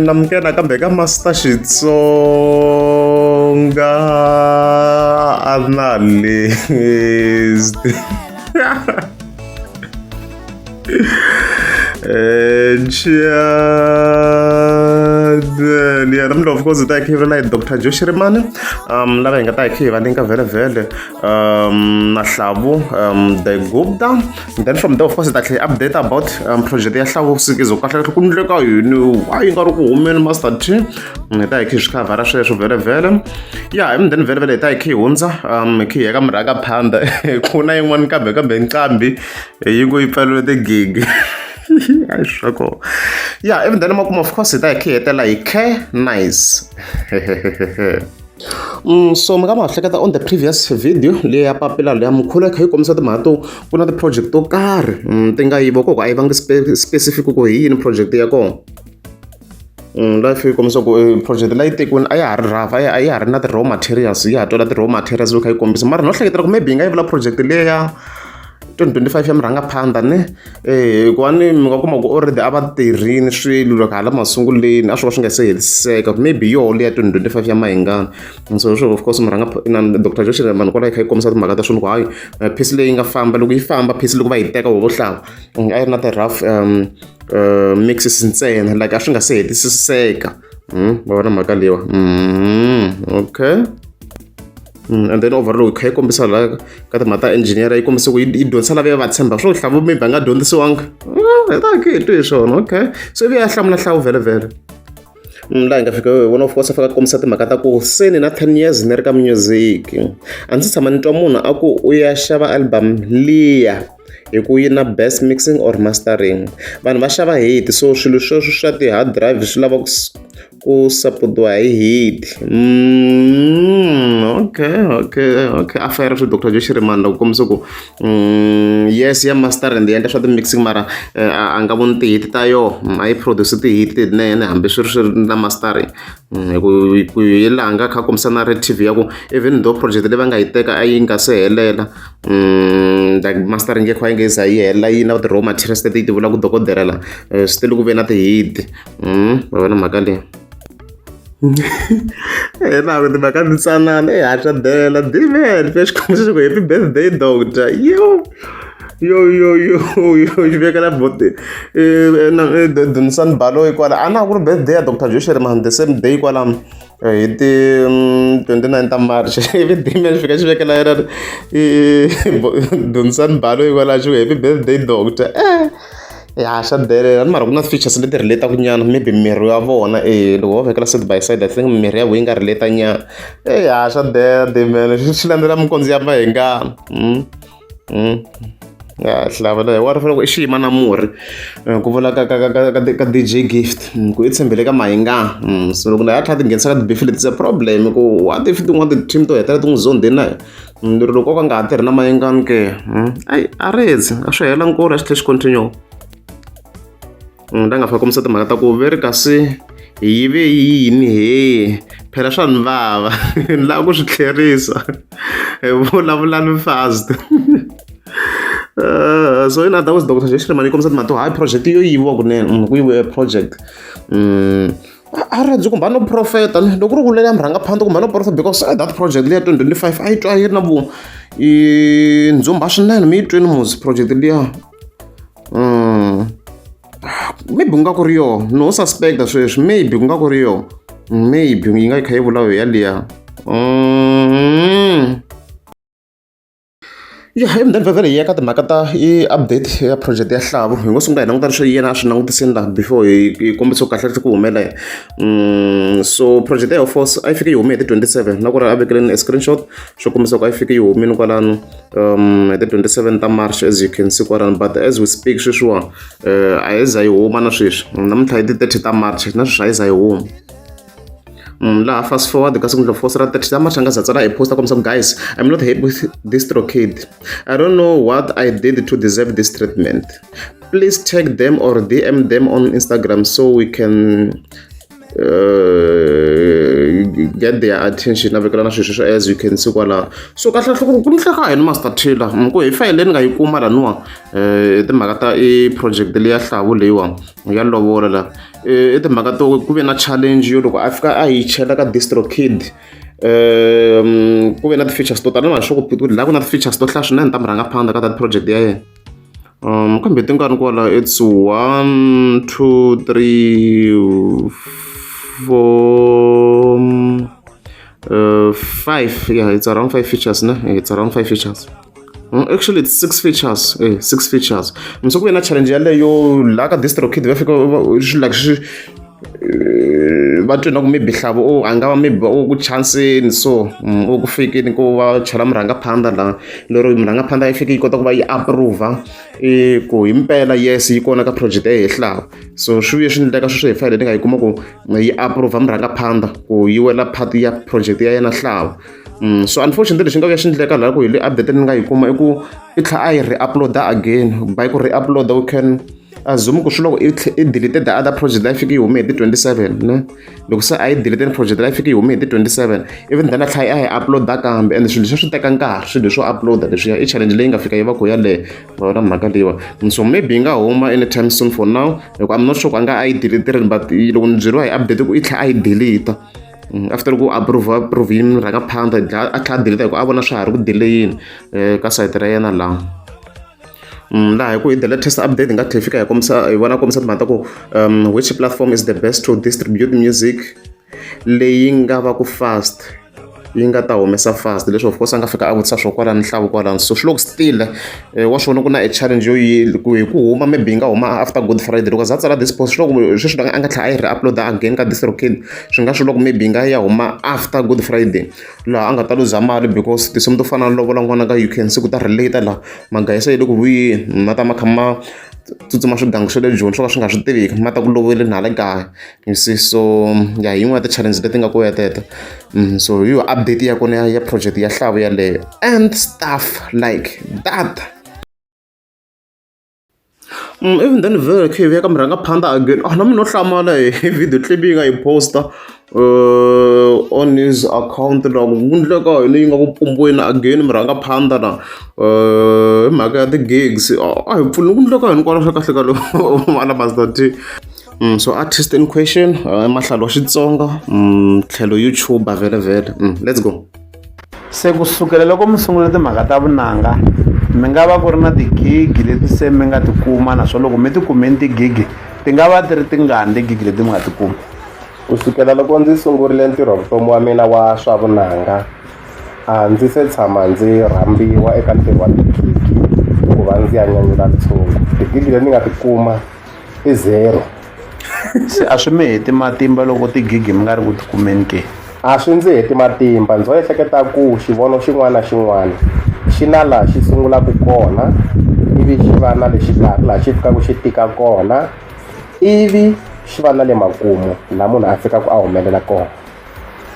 namkena kambe ka Master Xitsonga analyst. Yeah, namlo of course ta khiva la Dr. Joshi Rimani lava hi nga ta khiva ninka vele vele na Hlavu the Gupta. Then from there of course ta tlhe update about project ya Hlavu sikizo kahle ku ndleka yini why nga ri ku humeni Master T ta hi khiva sweswo vele vele. Yeah, and then vele vele ta hi khihundza khi ya ka mraka phanda kuna yin'wana kambe nqambi yi ngo yi pfalele the gig. Yeah, even then of course that ketela care nice. So magama hleketa on the previous video le ya papila le mkhula khay komisa timato kuna the project to kar tinga yivo ko ai vanga specific ko yini project ya ko la fi komisa ko project la ite kun ay har rafa ay har na the raw materials ya to the raw materials khay komisa mara no hleketa ko maybe ngai vula project le ya 2025 ya mranga phanda ne kwani mi nga kuma ku already ava tirhini swilo loko hala masunguleni a swi va swi nga se heliseka maybe yo le ya 2025 ya mahingana. So of course mranga na Dr. Joshi Rimani kwala kha yi komisa timhaka ta swilo ku hayi piece leyi nga famba loko yi famba piece loko va yi teka wo hlawa a yi ri na the rough mixes ntsena like a swi nga se hetisiseka va vona mhaka leyiwa okay. And then overall kha yi kombisa la ka timhaka ta engineer yi kombisa ku yi dyondzisa lava va tshemba swo Hlavu maybe a nga dyondzisiwanga ta ke twi hi swona okay. So ivi ya hlamula Hlavu vele vele laha hi nga fika one of course a fika kombisa timhaka ta ku se ni na 10 years ni ri ka music a ndzi tshama ni twa munhu a ku u ya xava album liya hi ku yi na best mixing or mastering vanhu va xava hit so swilo sweswo swa ti hard drive swi lava ku supportiwa hi hit okay a fire swi Dr. Joshi Rimani loko kombisa ku yes ya mastering ndi endla swa ti mixing mara a nga voni ti hit ta yo a yi produce ti hit tinene hambi swi ri na mastering ku yi laha nga kha kombisa narrative ya ku even though project leyi va nga yi teka a yi nga se helela like mastering ya kha yi nga za yi hela yi na the raw materials leti ti vulaka dokoderela still ku ve na ti hit va vona mhaka leyi na ku timhaka ntsanana haswa dela dimen fe xikombiso ku happy birthday doctor yo xi vekela bote Dunisani Baloyi kwala a na ku ri birthday ya Dr. Joshi Rimani the same day kwalamo hi ti 29 ta March ivi dimen xi fika xi vekela yena Dunisani Baloyi kwala xi ku happy birthday doctor ya swa delela mara ku na features leti relate-aku nyana maybe mirhi ya vona loko va vekela side by side I think mirhi ya vo yi nga relate nyana ya swa dela dimen swi landzela mikondzo ya mahingana ya Hlavu leyi wa ri fanele ku i xiyima na murhi ku vula ka DJ Gift ku i tshembele ka mahingana so loko na ya tlha ti nghenisa ka tibeef leti a problem ku what if tin'wana ti-team to hetela ti n'wi zondeni lero loko ka nga ha tirhi na mahingana ke a ritsi a swi hela nkulu a xi tlhe xi continue da nga fika kombisa timhaka ta ku veri kasi yi ve yini phela swa ni vava ni lava ku swi tlherisa vulavulani fast. So in other words Dr. Joshi Rimani yi kombisa timhaka to hayi project yo yiviwa kunene ku yiviwe project a rhandzi kumba no profeta loko ri ku leya mrhangaphandle kumba no profeta because that project leya 2025 a yi twa yi ri na ndzumba swinene mi yi tweni muzi project liya maybe ku nga ku ri yo no suspecta sweswi maybe ku nga ku ri yo maybe yi nga yi kha yi vula yo yaliya ya then vhele hi ya ka timhaka ta i update ya project ya Hlavu hi ngo sungula hi languta leswi yena a swi langutiseni laha before hi kombisa kahle ku humela so project ya force a yi fike yi hume hi ti 27 na ku ri a vekeleni screenshot swo kombisa ku a yi fike yi humile kwalano hi ti 27 ta March as you can see kwalano but as we speak sweswiwa a yi za yi huma na sweswi namuntlha hi ti 30 ta March na sweswi a yi za yi huma laha fast forward ka siku force ra 30 ta March nga za tsala hi posta kombisa guys I'm not happy with this kid. I don't know what I did to deserve this treatment. Please tag them or DM them on Instagram so we can get their attention na vekela na swilo sweswo as you can see kwala so kahle ku ni hleka hi ni Master Taylor ku hi fayile ni nga yi kuma laniwa timhaka ta i project leyi ya Hlavu leyiwa ya lovola la i timhaka to ku ve na challenge yo loko a fika a yi chela ka DistroKid ku ve na ti-features to tala na sure ku la ku na ti-features to hlaya swinene ta mi rhanga phanda ka that project ya yena kambe ti nga ni kwala it's 1 2 3 4 5 yeah it's around 5 features no it's around 5 features actually it's 6 features 6 features so ku ve na challenge yaleyo la ka DistroKid va fika like va twa ku maybe Hlavu a nga va maybe ku chanceni so ku fikini ku va chela murhanga phanda la lero murhanga phanda yi fika yi kota ku va yi approve ku himpela yes yi kona ka project ya Hlavu so swi vuye swi ndleka sweswo hi file ni nga yi kuma ku yi approve murhanga phanda ku yi wela part ya project ya yena Hlavu so unfortunately leswi nga vuya swi ndleka laha ku hi le update ni nga yi kuma i ku i tlha a yi re-uploada again by ku re-uploada we can assume ku swi loko i delete the other project leyi fika yi hume hi ti 27 ne loko se a yi delete project leyi fika yi hume hi ti 27 even then a tlha a yi uploada kambe and swilo leswi swi teka nkarhi swilo leswo uploada leswiya i challenge leyi nga fika yi va ku yaleyo vona mhaka leyiwa so maybe yi nga huma anytime soon for now loko I'm not sure ku a nga a yi delete but loko ni byeriwa hi update ku i tlha a yi delete after ku approve yi rhanga phanda a tlha a delete hi ku a vona swa ha ri ku delayini ka site ra yena laha laha ku hi the latest update hi nga tlhe fika hi vona kombisa timhaka ta ku which platform is the best to distribute music leyi nga va ku fast yi nga ta humesa fast leswi of course a nga fika a vutisa swo kwalani Hlavu kwalani so swi loko still wa swona ku na a challenge yo yi ku huma maybe yi nga huma after Good Friday loko za tsala this post swi loko sweswi a nga tlha a yi re-uploada again ka DistroKid swi nga swi loko maybe yi nga ya huma after Good Friday laha a nga ta luza mali because tinsimu to fana na lovola n'wana ka you can see ku ta relate laha magayisa yi le ku vuyeni ma ta ma kha ma tsutsuma swigangu swa le Joni swo ka swi nga swi tiviki ma ta ku loveli na le kaya you see so ya yin'wana ya ti-challenge leti nga ku ya teta so yo update ya kona ya project ya Hlavu yaleyo and stuff like that even then vele khe hi veka murhanga phanda again na munhu o hlamala hi video clip yi nga yi posta on his account la ku ndleka leyi nga ku pumbiweni again murhanga phanda la hi mhaka ya ti-gigs a hi pfuni ku ndleka hinkwalo swa kahle ka loko mala Master T so artist in question mahlalo wa Xitsonga tlhelo YouTuber vele let's go se kusukela loko mi sungula timhaka ta vunanga mi nga va ku ri na tigig leti se mi nga ti kuma naswona loko mi ti kumeni tigig ti nga va ti ri tingani tigig leti mi nga ti kuma kusukela loko ndzi sungurile ntirho vutomi wa mina wa swa vunanga a ndzi se tshama ndzi rhambiwa eka ntirho wa tigigi ku va ndzi ya nyanyula ntshungu tigigi leti ni nga ti kuma i 0 se a swi mi heti matimba loko tigigi mi nga ri ku ti kumeni ke a swi ndzi heti matimba ndzo ehleketa ku xivono xin'wana na xin'wana xi na laha xi sungulaka kona ivi xi va na le xikarhi laha xi fikaka xi tika kona ivi xi va na le makumu laha munhu a fikaka a humelela kona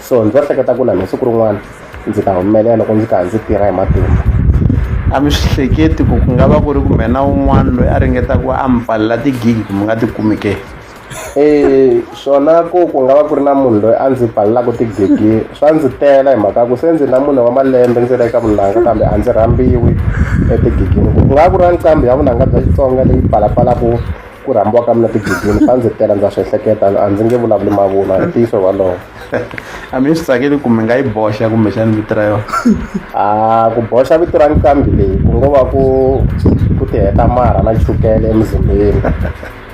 so ndzo ehleketa ku na mina siku rin'wana ndzi ta humelela loko ndzi karhi ndzi tirha hi matimba a mi swi hleketi ku nga va ku ri kumbe na un'wana loyi a ringetaka a mi pfalela tigigi ku mi nga ti kumi ke swona ku nga va ku ri na munhu loyi a ndzi pfalelaka tigigi swa ndzi tela hi mhaka ku se ndzi na munhu wa malembe ndzi ri eka vunanga kambe a ndzi rhambiwi etigigini ku nga ku ri na nqambi ya vunanga bya Xitsonga leyi pfalapfalaku ku rhambiwa ka mina tigigini swa ndzi tela ndza swi ehleketa a ndzi nge vulavuli mavunwa hi ntiyiso walowo a mi swi tsakeli ku mi nga yi boxa kumbexani vito ra yona ku boxa vito ra nqambi leyi ku ngo va ku ti heta marha na chukele emuzimbeni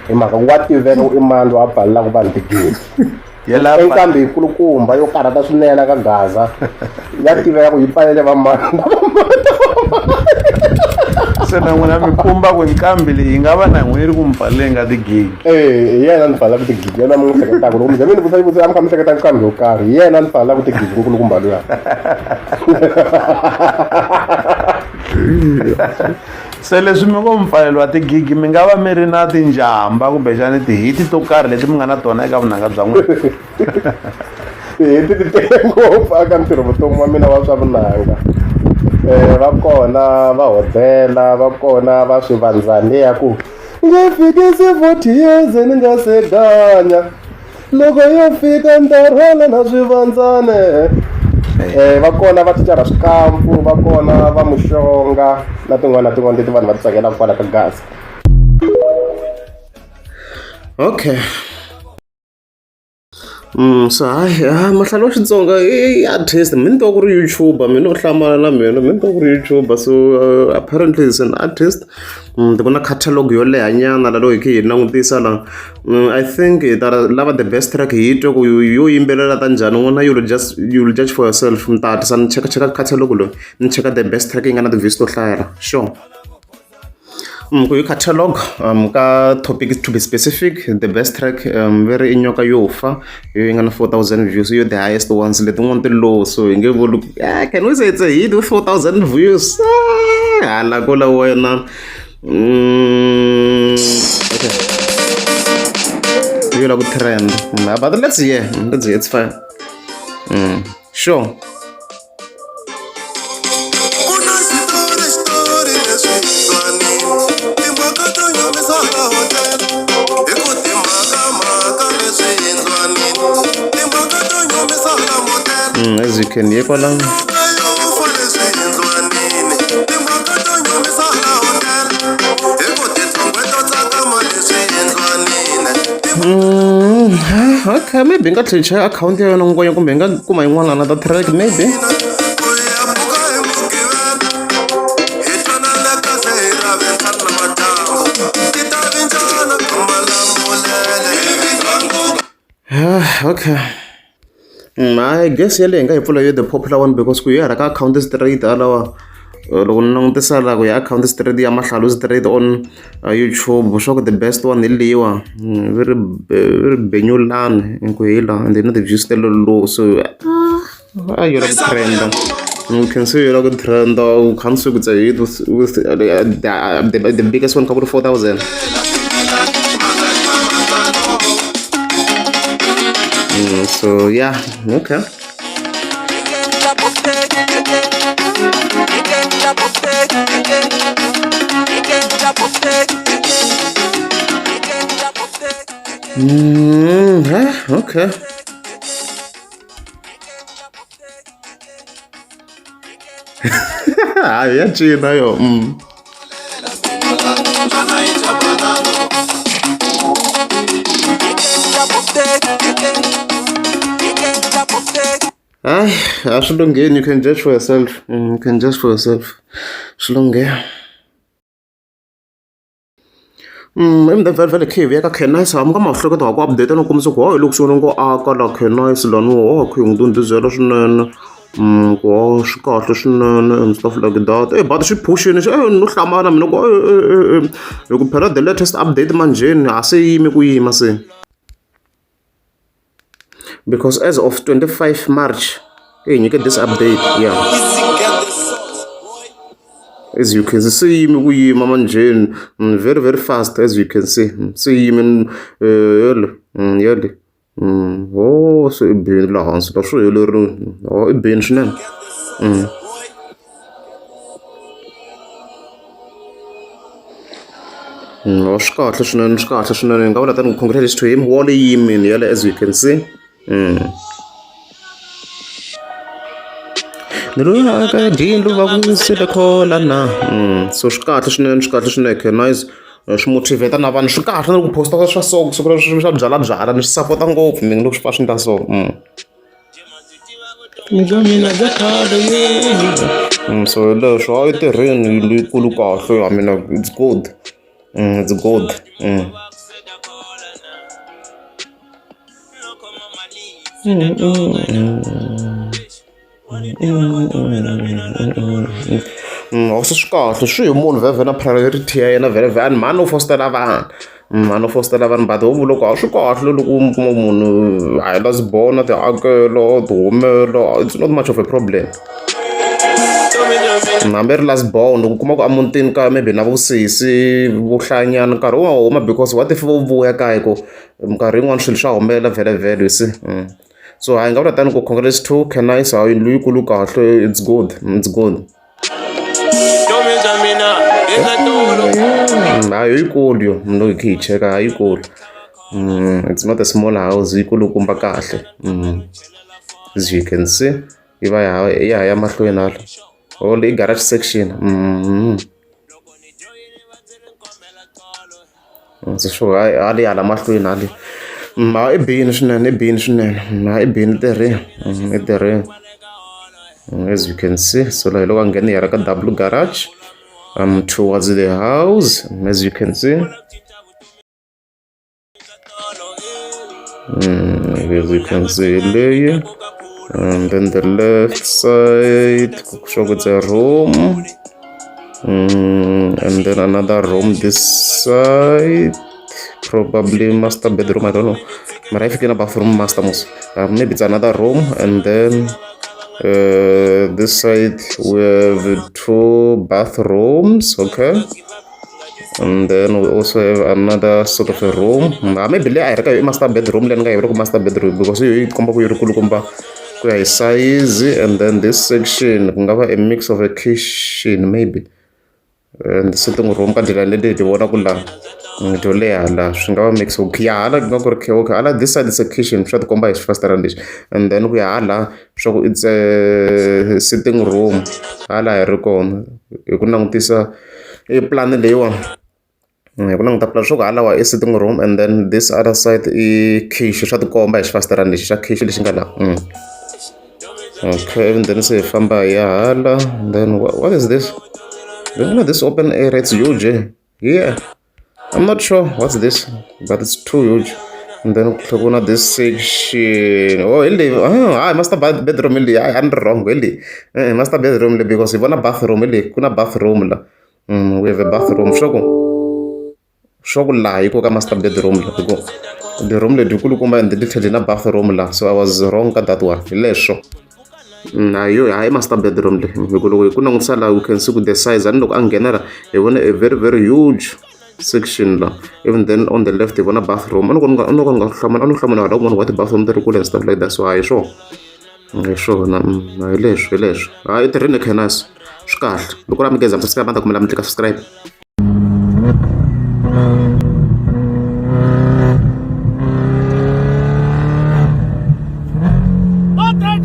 hi mhaka ku wa tiveka i mani loyi a pfalelaka vanhu tigigi i nqambi yi kulukumba yo karhata swinene ka Gaza ya tiveka ku yi pfalele va mani se na n'wina mi kumba ku nqambi leyi nga va na n'wina yi ri ku mi pfaleleni ka tigigi hi yena ni pfalelaka tigigi yena mi n'wi hleketaka loko mi ni vutisa a mi kha mi hleketa nqambi yo karhi hi yena ni pfalelaka tigigi nkulukumba luya se leswi mi ngo mpfaleliwa tigigi mi nga va mi ri na tinjhamba kumbexani tihiti to karhi leti mi nga na tona eka vunanga bya n'wina tihiti ti tele ngopfu eka ntirho vutomi wa mina wa swa vunanga va kona va hodela va kona va swivandzani ya ku nge fikisi 40 years ni nga se ganya loko yo fika ndarhela na swivandzane va kona va ticara swikampu va kona va muxonga na tin'wana leti vanhu va ti tsakelaka kwala ka gasi. Okay. So mahlalo wa Xitsonga i artist, mi ni twa ku ri YouTuber, mi no hlamala na mina, mi ni twa ku ri YouTuber, so apparently is an artist. Ni vona catalog yo leha nyana la loyi hi langutisa la. I think lava the best track hi twa ku yo yimbelela ta njhani, n'wana you'll judge for yourself. Mi ta hatlisa ni cheka catalog loyi, ni cheka the best track yi nga na ti-views to hlayela, sure. Ku yi catalog ka topic to be specific, the best track very inyoka yo fa yo yi nga na 4,000 views, yo the highest ones, letin'wana ti low, so hi nge vuli can we say it's a hit with 4,000 views? Hala kola wena. Okay, yo la ku trend, but let's hear, it's fine. Sure. As you can hear, okay, maybe nga tlhecha account ya yona ngoya kumbe nga kuma yin'wana another track maybe. Okay. I guess yale nga hi pfula yo the popular one because ku ya ka account straight alawa loko ni langutisa la ku ya account straight ya Mahlalo straight on YouTube sure the best one hi liwa very benyulani ku hila, and then the views tell low, so you're a trend. You can see you're a good trend, you can't see with the biggest one couple of 4,000. So yeah, okay. Okay. Ya China yo. Shulungeni, you can judge for yourself. You can judge for yourself. Shulunge. Emda vele khivi yaka Kenise hamka mahloko ta ku update no kumisa ku loko swi ngo aka la Kenise lani khu ngunduzela swinene. Ku swi kahle swinene and stuff like that. But swi pushini no hlamala mina ku loko phela the latest update manjeni a se yimi ku yima se. Because as of 25 March, hey, you get this update, yeah. As you can see, we Mama Jane very, very fast, as you can see. See him in oh, so it been la hans, that's really oh, it been shen. Oh, Scottish and go let them congratulate to him, what he mean, as you can see. So swikahle Kenise swi motivate na vanhu, swi kahle na ku posta swa so swa byala ni swi support ngopfu mina loko swi fa swi ta so. So leswo a yi tirheni leyikulu kahle, I mean it's good. It's good. Also swi kahle, swi hi munhu vhele na priority ya yena vhele vanhu mani u fostela vanhu but ho loko a swi kahle loko u kuma munhu a hela sibona tihakelo tihumelo, it's not much of a problem. Hambi ri last born loko kuma ku amutini ka maybe na vusisi vuhlanyana nkarhi wa huma, because what if vo vuya kaya ku minkarhi yin'wana swilo swa humelela vhele you see. So I nga vula tani ku congrats to Kenise, hayi luyikulu kahle, it's good. Hayi yikulu yo, mno hi cheka yikulu. It's not a small house, yi kulukumba kahle. As you can see, ya mahlweni hala. All i garage section. So sure, ali hala mahlweni hali. I bini swinene, I bini tirhini. As you can see, so like loko nghena hi ra ka double garage towards the house, as you can see. As you can see layer, and then the left side show it's a room, and then another room this side, probably master bedroom, I don't know, but I think in a bathroom master most, maybe it's another room. And then this side we have 2 bathrooms, okay. And then we also have another sort of a room. Maybe I reckon a master bedroom, then I master bedroom because you come back with size. And then this section a mix of a kitchen maybe. And the sitting room can delay the water to lay a mix of Kiala. This side is a kitchen, try to combine faster than this. And then we are so it's a sitting room. I reckon you can notice a plan the one. A sitting room, and then this other side is kitchen. Try to combine faster than this. Kitchen is okay, and then say Famba Yala. Then what is this? You know, this open area, it's huge. Yeah, I'm not sure what's this, but it's too huge. And then click on this section. Oh, I must have bedroom. I'm wrong. I must have bedroom because if on a bathroom, kuna bathroom la. We have a bathroom. Shogo la, you go master bedroom la. The room le dukulu kumba and the detail in a bathroom la. So I was wrong at that one. Let's show. I master bedroom. We can see the size and look angenera. A very, very huge section la. Even then on the left they want a bathroom. I don't want what bathroom there and stuff like that. So I show. I train a canas. Look what I'm getting. Subscribe. What the heck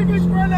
is going on?